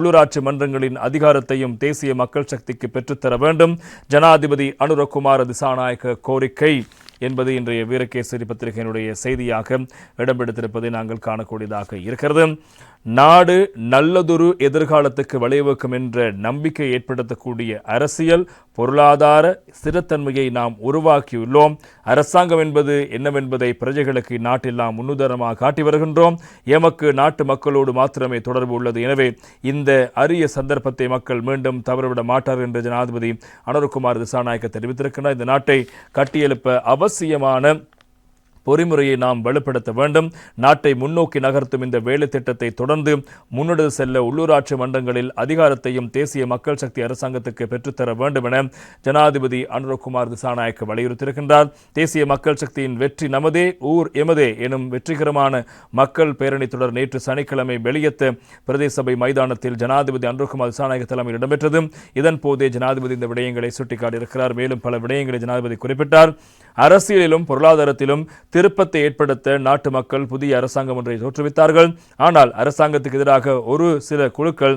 உள்ளூராட்சி மன்றங்களின் அதிகாரத்தையும் தேசிய மக்கள் சக்திக்கு பெற்றுத்தர வேண்டும். ஜனாதிபதி அனுரகுமார திசாநாயக்க கோரிக்கை என்பது இன்றைய வீரகேசரி பத்திரிகையினுடைய செய்தியாக இடம்பெடுத்திருப்பதை நாங்கள் காணக்கூடியதாக இருக்கிறது. நாடு நல்லதொரு எதிர்காலத்துக்கு வழிவகுக்கும் என்ற நம்பிக்கை ஏற்படுத்தக்கூடிய அரசியல் பொருளாதார ஸ்திரத்தன்மையை நாம் உருவாக்கியுள்ளோம். அரசாங்கம் என்பது என்னவென்பதை பிரஜைகளுக்கு நாட்டில் நாம் முன்னுதாரணமாக காட்டி வருகின்றோம். எமக்கு நாட்டு மக்களோடு மாத்திரமே தொடர்பு உள்ளது. எனவே இந்த அரிய சந்தர்ப்பத்தை மக்கள் மீண்டும் தவறவிட மாட்டார்கள் என்று ஜனாதிபதி அனுரகுமார திசாநாயக்க தெரிவித்திருக்கிறார். இந்த நாட்டை கட்டியெழுப்ப அவசியமான பொறிமுறையை நாம் வலுப்படுத்த வேண்டும். நாட்டை முன்னோக்கி நகர்த்தும் இந்த வேலை திட்டத்தை தொடர்ந்து முன்னெடுத்து செல்ல உள்ளூராட்சி மன்றங்களில் அதிகாரத்தையும் தேசிய மக்கள் சக்தி அரசாங்கத்துக்கு பெற்றுத்தர வேண்டும் என ஜனாதிபதி அனுரகுமார் திசாநாயக்க வலியுறுத்தியிருக்கின்றார். தேசிய மக்கள் சக்தியின் வெற்றி நமதே ஊர் எமதே எனும் வெற்றிகரமான மக்கள் பேரணி தொடர் நேற்று சனிக்கிழமை வெளியத்த பிரதேச சபை மைதானத்தில் ஜனாதிபதி அனுரகுமார் திசாநாயக்க தலைமையில் இடம்பெற்றது. இதன் போதே ஜனாதிபதி இந்த விடயங்களை சுட்டிக்காட்டியிருக்கிறார். மேலும் பல விடயங்களை ஜனாதிபதி குறிப்பிட்டார். அரசியலிலும் பொருளாதாரத்திலும் திருப்பத்தை ஏற்படுத்த நாட்டு மக்கள் புதிய அரசாங்கம் ஒன்றை தோற்றுவித்தார்கள். ஆனால் அரசாங்கத்துக்கு எதிராக ஒரு சில குழுக்கள்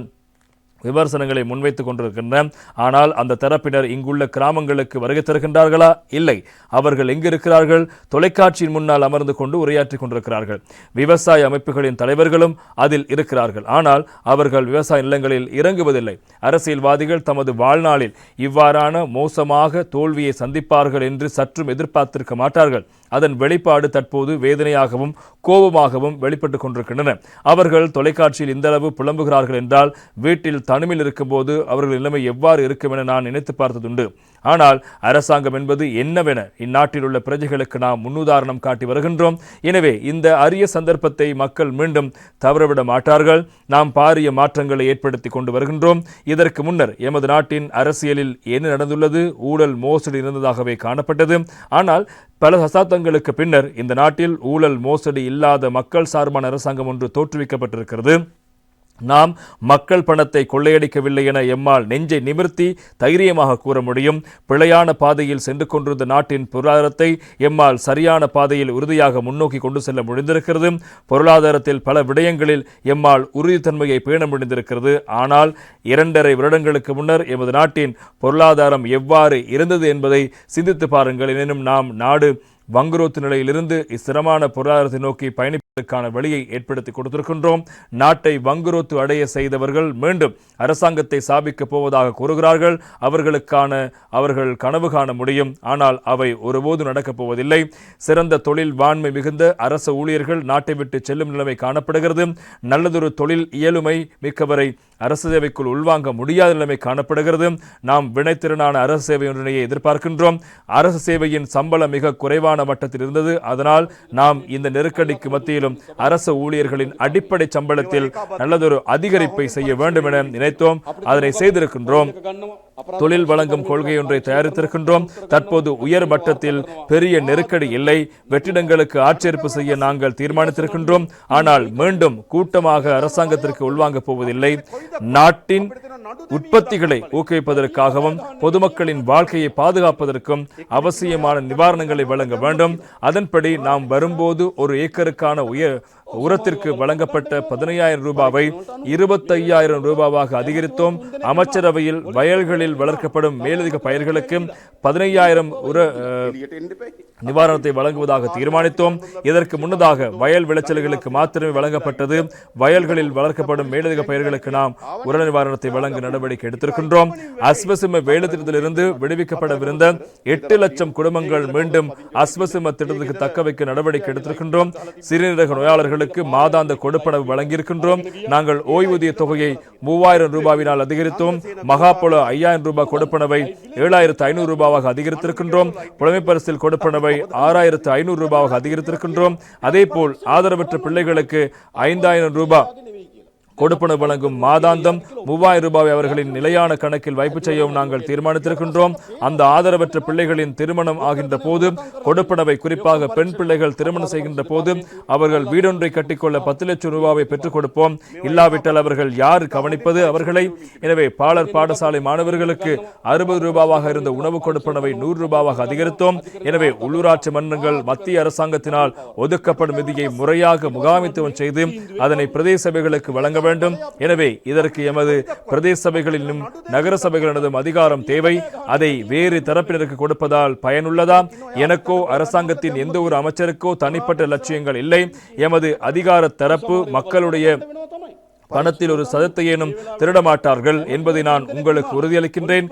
விமர்சனங்களை முன்வைத்துக் கொண்டிருக்கின்றன. ஆனால் அந்த தரப்பினர் இங்குள்ள கிராமங்களுக்கு வருகை தருகின்றார்களா? இல்லை. அவர்கள் எங்கிருக்கிறார்கள்? தொலைக்காட்சியின் முன்னால் அமர்ந்து கொண்டு உரையாற்றிக் கொண்டிருக்கிறார்கள். விவசாய அமைப்புகளின் தலைவர்களும் அதில் இருக்கிறார்கள். ஆனால் அவர்கள் விவசாய நிலங்களில் இறங்குவதில்லை. அரசியல்வாதிகள் தமது வாழ்நாளில் இவ்வாறான மோசமாக தோல்வியை சந்திப்பார்கள் என்று சற்றும் எதிர்பார்த்திருக்க மாட்டார்கள். அதன் வெளிப்பாடு தற்போது வேதனையாகவும் கோபமாகவும் வெளிப்பட்டுக் கொண்டிருக்கின்றன. அவர்கள் தொலைக்காட்சியில் இந்தளவு புலம்புகிறார்கள் என்றால் வீட்டில் தனிமையில் இருக்கும்போது அவர்கள் நிலைமை எவ்வாறு இருக்கும் என நான் நினைத்து பார்த்ததுண்டு. ஆனால் அரசாங்கம் என்பது என்னவென இந்நாட்டில் உள்ள பிரஜைகளுக்கு நாம் முன்னுதாரணம் காட்டி வருகின்றோம். எனவே இந்த அரிய சந்தர்ப்பத்தை மக்கள் மீண்டும் தவறவிட மாட்டார்கள். நாம் பாரிய மாற்றங்களை ஏற்படுத்தி கொண்டு வருகின்றோம். இதற்கு முன்னர் எமது நாட்டின் அரசியலில் என்ன நடந்துள்ளது? ஊழல் மோசடி இருந்ததாகவே காணப்பட்டது. ஆனால் பல தசாப்தங்களுக்கு பின்னர் இந்த நாட்டில் ஊழல் மோசடி இல்லாத மக்கள் சார்பான அரசாங்கம் ஒன்று தோற்றுவிக்கப்பட்டிருக்கிறது. நாம் மக்கள் பணத்தை கொள்ளையடிக்கவில்லை என எம்மால் நெஞ்சை நிமிர்த்தி தைரியமாக கூற முடியும். பிழையான பாதையில் சென்று கொண்டிருந்த நாட்டின் பொருளாதாரத்தை எம்மால் சரியான பாதையில் உறுதியாக முன்னோக்கி கொண்டு செல்ல முடிந்திருக்கிறது. பொருளாதாரத்தில் பல விடயங்களில் எம்மால் உறுதித்தன்மையை பேண முடிந்திருக்கிறது. ஆனால் 2.5 வருடங்களுக்கு முன்னர் எமது நாட்டின் பொருளாதாரம் எவ்வாறு இருந்தது என்பதை சிந்தித்து பாருங்கள். எனினும் நாம் நாடு வங்குரோத்து நிலையிலிருந்து ஸ்திரமான பொருளாதாரத்தை நோக்கி பயணிப்பதற்கான வழியை ஏற்படுத்தி கொடுத்திருக்கின்றோம். நாட்டை வங்குரோத்து அடைய செய்தவர்கள் மீண்டும் அரசாங்கத்தை சாபிக்கப் போவதாக கூறுகிறார்கள். அவர்கள் கனவு காண முடியும். ஆனால் அவை ஒருபோது நடக்கப் போவதில்லை. சிறந்த தொழில் வாண்மை மிகுந்த அரசு ஊழியர்கள் நாட்டை விட்டு செல்லும் நிலைமை காணப்படுகிறது. நல்லதொரு தொழில் இயலுமை மிக்கவரை அரசு சேவைக்குள் உள்வாங்க முடியாத நிலைமை காணப்படுகிறது. நாம் வினைத்திறனான அரசு சேவை ஒன்றினையே எதிர்பார்க்கின்றோம். அரசு சேவையின் சம்பளம் மிக குறைவான மட்டத்தில் இருந்தது. அதனால் நாம் இந்த நெருக்கடிக்கு மத்தியிலும் அரசு ஊழியர்களின் அடிப்படை சம்பளத்தில் நல்லதொரு அதிகரிப்பை செய்ய வேண்டும் என நினைத்தோம். அதனை செய்திருக்கின்றோம். தொழில் வழங்கும் கொள்கை ஒன்றை தயாரித்திருக்கின்றோம். தற்போது உயர் மட்டத்தில் பெரிய நெருக்கடி இல்லை. வெற்றிடங்களுக்கு ஆட்சேர்ப்பு செய்ய நாங்கள் தீர்மானித்திருக்கின்றோம். ஆனால் மீண்டும் கூட்டமாக அரசாங்கத்திற்கு உள்வாங்க போவதில்லை. நாட்டின் உற்பத்திகளை ஊக்குவிப்பதற்காகவும் பொதுமக்களின் வாழ்க்கையை பாதுகாப்பதற்கும் அவசியமான நிவாரணங்களை வழங்க வேண்டும். அதன்படி நாம் வரும்போது ஒரு ஏக்கருக்கான உரத்திற்கு வழங்கப்பட்ட 15,000 ரூபாவை 25,000 ரூபாவாக அதிகரித்தோம். அமைச்சரவையில் வயல்களில் வளர்க்கப்படும் மேலதிக பயிர்களுக்கு 15,000 நிவாரணத்தை வழங்குவதாக தீர்மானித்தோம். இதற்கு முன்னதாக வயல் விளைச்சல்களுக்கு மாத்திரமே வழங்கப்பட்டது. வயல்களில் வளர்க்கப்படும் மேலதிக பயிர்களுக்கு நாம் உர நிவாரணத்தை வழங்க நடவடிக்கை எடுத்திருக்கின்றோம். அஸ்வசிம வேலைத்திட்டத்திலிருந்து விடுவிக்கப்படவிருந்த 8 லட்சம் குடும்பங்கள் மீண்டும் அஸ்வசிம திட்டத்துக்கு தக்க வைக்க நடவடிக்கை எடுத்திருக்கின்றோம். சிறுநீரக நோயாளர்களுக்கு மாதாந்த கொடுப்பனவு வழங்கியிருக்கின்றோம். நாங்கள் ஓய்வூதிய தொகையை 3,000 ரூபாவினால் அதிகரித்தோம். மகாபோல 5,000 ரூபாய் கொடுப்பனவை 7,500 ரூபாவாக அதிகரித்திருக்கின்றோம். புலமை பரிசில் கொடுப்பனவை 6,500 ரூபாவாக அதிகரித்திருக்கின்றோம். அதே போல் ஆதரவற்ற பிள்ளைகளுக்கு 5,000 ரூபாய் கொடுப்பனவு வழங்கும் மாதாந்தம் 3,000 ரூபாய் அவர்களின் நிலையான கணக்கில் வைப்பு செய்யவும் நாங்கள் தீர்மானித்திருக்கின்றோம். அந்த ஆதரவற்ற பிள்ளைகளின் திருமணம் ஆகின்ற போது கொடுப்பனவை, குறிப்பாக பெண் பிள்ளைகள் திருமணம் செய்கின்ற போது அவர்கள் வீடொன்றை கட்டிக்கொள்ள 10 லட்சம் ரூபாவை பெற்றுக் கொடுப்போம். இல்லாவிட்டால் அவர்கள் யார் கவனிப்பது அவர்களை? எனவே பாலர் பாடசாலை மாணவர்களுக்கு 60 ரூபாவாக இருந்த உணவு கொடுப்பனவை 100 ரூபாவாக அதிகரித்தோம். எனவே உள்ளூராட்சி மன்றங்கள் மத்திய அரசாங்கத்தினால் ஒதுக்கப்படும் நிதியை முறையாக முகாமித்துவம் செய்து அதனை பிரதேச சபைகளுக்கு வழங்க வேண்டும். எனவே இதற்கு எமது பிரதேச சபைகளிலும் நகர சபைகளினதும் அதிகாரம் தேவை. அதை வேறு தரப்பினருக்கு கொடுப்பதால் பயனுள்ளதா? எனக்கோ அரசாங்கத்தின் எந்த ஒரு அமைச்சருக்கோ தனிப்பட்ட லட்சியங்கள் இல்லை. எமது அதிகார தரப்பு மக்களுடைய பணத்தில் ஒரு சதத்தையேனும் திருடமாட்டார்கள் என்பதை நான் உங்களுக்கு உறுதியளிக்கின்றேன்.